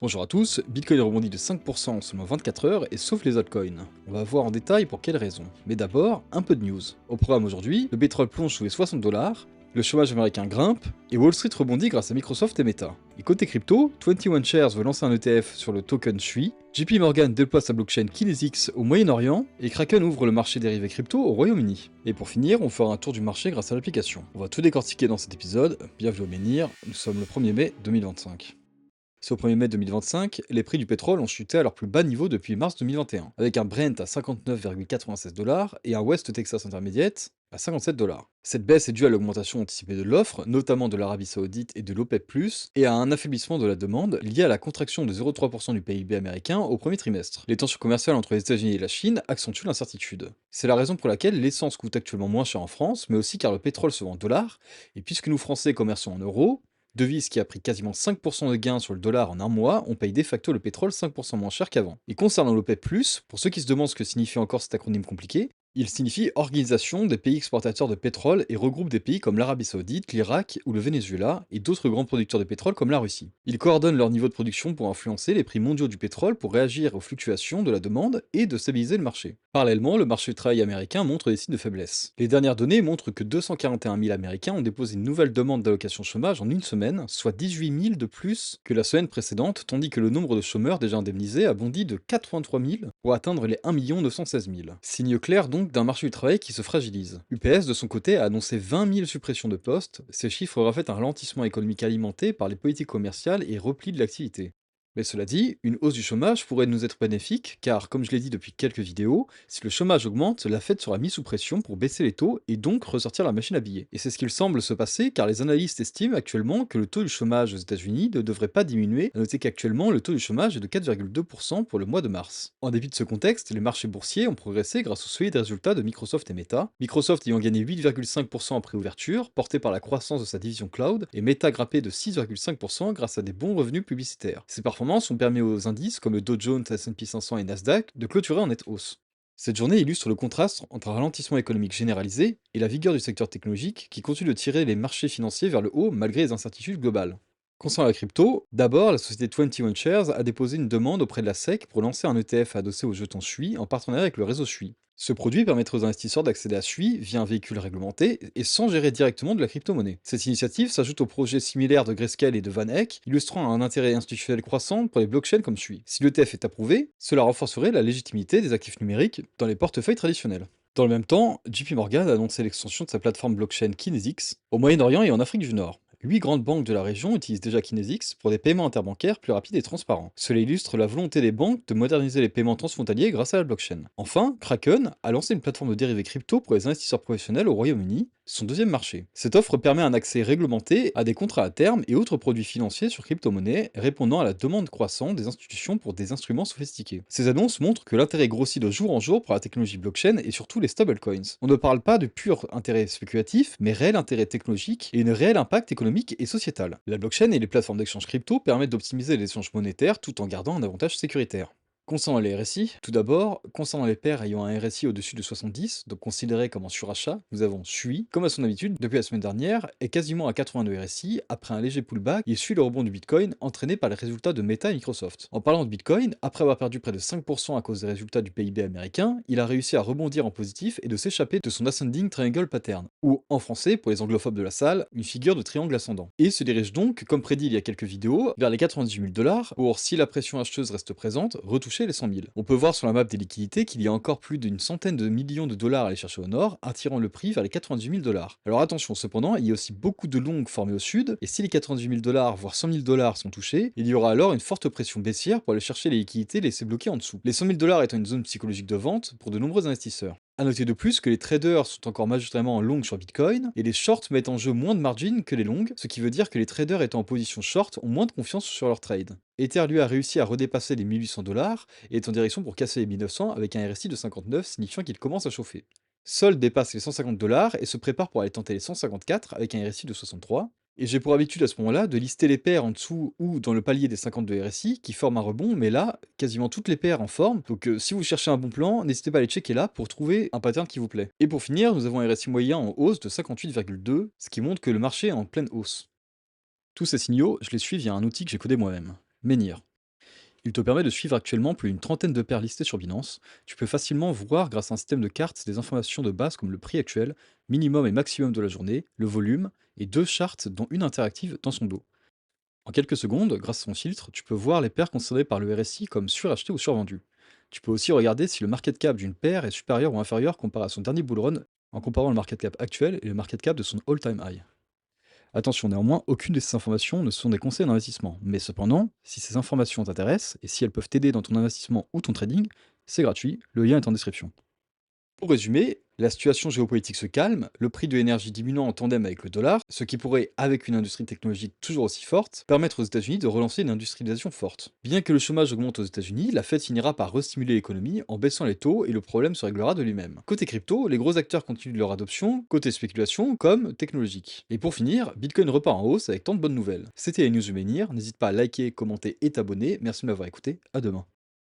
Bonjour à tous, Bitcoin rebondit de 5% en seulement 24 heures et sauf les altcoins. On va voir en détail pour quelles raisons. Mais d'abord, un peu de news. Au programme aujourd'hui, le pétrole plonge sous les 60 dollars, le chômage américain grimpe et Wall Street rebondit grâce à Microsoft et Meta. Et côté crypto, 21 Shares veut lancer un ETF sur le token SHUI, JP Morgan déploie sa blockchain Kinesis au Moyen-Orient et Kraken ouvre le marché dérivé crypto au Royaume-Uni. Et pour finir, on fera un tour du marché grâce à l'application. On va tout décortiquer dans cet épisode. Bienvenue au Menhir, nous sommes le 1er mai 2025. C'est au 1er mai 2025, les prix du pétrole ont chuté à leur plus bas niveau depuis mars 2021, avec un Brent à 59,96 dollars et un West Texas Intermediate à 57 dollars. Cette baisse est due à l'augmentation anticipée de l'offre, notamment de l'Arabie Saoudite et de l'OPEP+, et à un affaiblissement de la demande lié à la contraction de 0,3% du PIB américain au premier trimestre. Les tensions commerciales entre les États-Unis et la Chine accentuent l'incertitude. C'est la raison pour laquelle l'essence coûte actuellement moins cher en France, mais aussi car le pétrole se vend en dollars, et puisque nous Français commerçons en euros, devise qui a pris quasiment 5% de gain sur le dollar en un mois, on paye de facto le pétrole 5% moins cher qu'avant. Et concernant l'OPEP+, pour ceux qui se demandent ce que signifie encore cet acronyme compliqué, il signifie Organisation des pays exportateurs de pétrole et regroupe des pays comme l'Arabie Saoudite, l'Irak ou le Venezuela et d'autres grands producteurs de pétrole comme la Russie. Ils coordonnent leur niveau de production pour influencer les prix mondiaux du pétrole pour réagir aux fluctuations de la demande et de stabiliser le marché. Parallèlement, le marché du travail américain montre des signes de faiblesse. Les dernières données montrent que 241 000 Américains ont déposé une nouvelle demande d'allocation chômage en une semaine, soit 18 000 de plus que la semaine précédente, tandis que le nombre de chômeurs déjà indemnisés a bondi de 83 000 pour atteindre les 1 916 000. Signe clair donc d'un marché du travail qui se fragilise. UPS de son côté a annoncé 20 000 suppressions de postes, ces chiffres reflètent un ralentissement économique alimenté par les politiques commerciales et repli de l'activité. Mais cela dit, une hausse du chômage pourrait nous être bénéfique, car comme je l'ai dit depuis quelques vidéos, si le chômage augmente, la Fed sera mise sous pression pour baisser les taux et donc ressortir la machine à billets. Et c'est ce qu'il semble se passer, car les analystes estiment actuellement que le taux du chômage aux États-Unis ne devrait pas diminuer, à noter qu'actuellement le taux du chômage est de 4,2% pour le mois de mars. En dépit de ce contexte, les marchés boursiers ont progressé grâce aux solides résultats de Microsoft et Meta, Microsoft ayant gagné 8,5% en préouverture, porté par la croissance de sa division cloud, et Meta grimpé de 6,5% grâce à des bons revenus publicitaires. Ces performances ont permis aux indices comme le Dow Jones, S&P 500 et Nasdaq de clôturer en nette hausse. Cette journée illustre le contraste entre un ralentissement économique généralisé et la vigueur du secteur technologique qui continue de tirer les marchés financiers vers le haut malgré les incertitudes globales. Concernant la crypto, d'abord, la société 21 Shares a déposé une demande auprès de la SEC pour lancer un ETF adossé au jeton SHUI en partenariat avec le réseau SHUI. Ce produit permettrait aux investisseurs d'accéder à SHUI via un véhicule réglementé et sans gérer directement de la crypto-monnaie. Cette initiative s'ajoute aux projets similaires de Grayscale et de VanEck, illustrant un intérêt institutionnel croissant pour les blockchains comme SHUI. Si l'ETF est approuvé, cela renforcerait la légitimité des actifs numériques dans les portefeuilles traditionnels. Dans le même temps, JP Morgan a annoncé l'extension de sa plateforme blockchain Kinesis au Moyen-Orient et en Afrique du Nord. 8 grandes banques de la région utilisent déjà Kinesis pour des paiements interbancaires plus rapides et transparents. Cela illustre la volonté des banques de moderniser les paiements transfrontaliers grâce à la blockchain. Enfin, Kraken a lancé une plateforme de dérivés crypto pour les investisseurs professionnels au Royaume-Uni, son deuxième marché. Cette offre permet un accès réglementé à des contrats à terme et autres produits financiers sur crypto-monnaies, répondant à la demande croissante des institutions pour des instruments sophistiqués. Ces annonces montrent que l'intérêt grossit de jour en jour pour la technologie blockchain et surtout les stablecoins. On ne parle pas de pur intérêt spéculatif, mais réel intérêt technologique et une réel impact économique et sociétal. La blockchain et les plateformes d'échange crypto permettent d'optimiser les échanges monétaires tout en gardant un avantage sécuritaire. Concernant les RSI, tout d'abord, concernant les paires ayant un RSI au-dessus de 70, donc considérés comme en surachat, nous avons SHUI, comme à son habitude, depuis la semaine dernière, est quasiment à 82 RSI après un léger pullback et suit le rebond du Bitcoin entraîné par les résultats de Meta et Microsoft. En parlant de Bitcoin, après avoir perdu près de 5% à cause des résultats du PIB américain, il a réussi à rebondir en positif et de s'échapper de son ascending triangle pattern, ou en français, pour les anglophobes de la salle, une figure de triangle ascendant. Et se dirige donc, comme prédit il y a quelques vidéos, vers les 98 000 dollars pour, si la pression acheteuse reste présente, retoucher les 100 000. On peut voir sur la map des liquidités qu'il y a encore plus d'une centaine de millions de dollars à aller chercher au nord, attirant le prix vers les 98 000 dollars. Alors attention, cependant, il y a aussi beaucoup de longues formées au sud, et si les 98 000 dollars, voire 100 000 dollars sont touchés, il y aura alors une forte pression baissière pour aller chercher les liquidités laissées bloquées en dessous. Les 100 000 dollars étant une zone psychologique de vente pour de nombreux investisseurs. A noter de plus que les traders sont encore majoritairement en long sur Bitcoin, et les shorts mettent en jeu moins de margin que les longs, ce qui veut dire que les traders étant en position short ont moins de confiance sur leur trade. Ether lui a réussi à redépasser les 1800 dollars et est en direction pour casser les 1900 avec un RSI de 59, signifiant qu'il commence à chauffer. Sol dépasse les 150 dollars et se prépare pour aller tenter les 154 avec un RSI de 63. Et j'ai pour habitude à ce moment-là de lister les paires en dessous ou dans le palier des 52 RSI qui forment un rebond, mais là, quasiment toutes les paires en forme. Donc si vous cherchez un bon plan, n'hésitez pas à les checker là pour trouver un pattern qui vous plaît. Et pour finir, nous avons un RSI moyen en hausse de 58,2, ce qui montre que le marché est en pleine hausse. Tous ces signaux, je les suis via un outil que j'ai codé moi-même, Menhir. Il te permet de suivre actuellement plus d'une trentaine de paires listées sur Binance. Tu peux facilement voir grâce à un système de cartes des informations de base comme le prix actuel, minimum et maximum de la journée, le volume, et deux chartes dont une interactive dans son dos. En quelques secondes, grâce à son filtre, tu peux voir les paires considérées par le RSI comme surachetées ou survendues. Tu peux aussi regarder si le market cap d'une paire est supérieur ou inférieur comparé à son dernier bull run en comparant le market cap actuel et le market cap de son all-time high. Attention néanmoins, aucune de ces informations ne sont des conseils d'investissement. Mais cependant, si ces informations t'intéressent et si elles peuvent t'aider dans ton investissement ou ton trading, c'est gratuit, le lien est en description. Pour résumer, la situation géopolitique se calme, le prix de l'énergie diminuant en tandem avec le dollar, ce qui pourrait, avec une industrie technologique toujours aussi forte, permettre aux États-Unis de relancer une industrialisation forte. Bien que le chômage augmente aux États-Unis, la Fed finira par restimuler l'économie en baissant les taux et le problème se réglera de lui-même. Côté crypto, les gros acteurs continuent leur adoption, côté spéculation comme technologique. Et pour finir, Bitcoin repart en hausse avec tant de bonnes nouvelles. C'était les news Menhir, n'hésite pas à liker, commenter et t'abonner, merci de m'avoir écouté, à demain.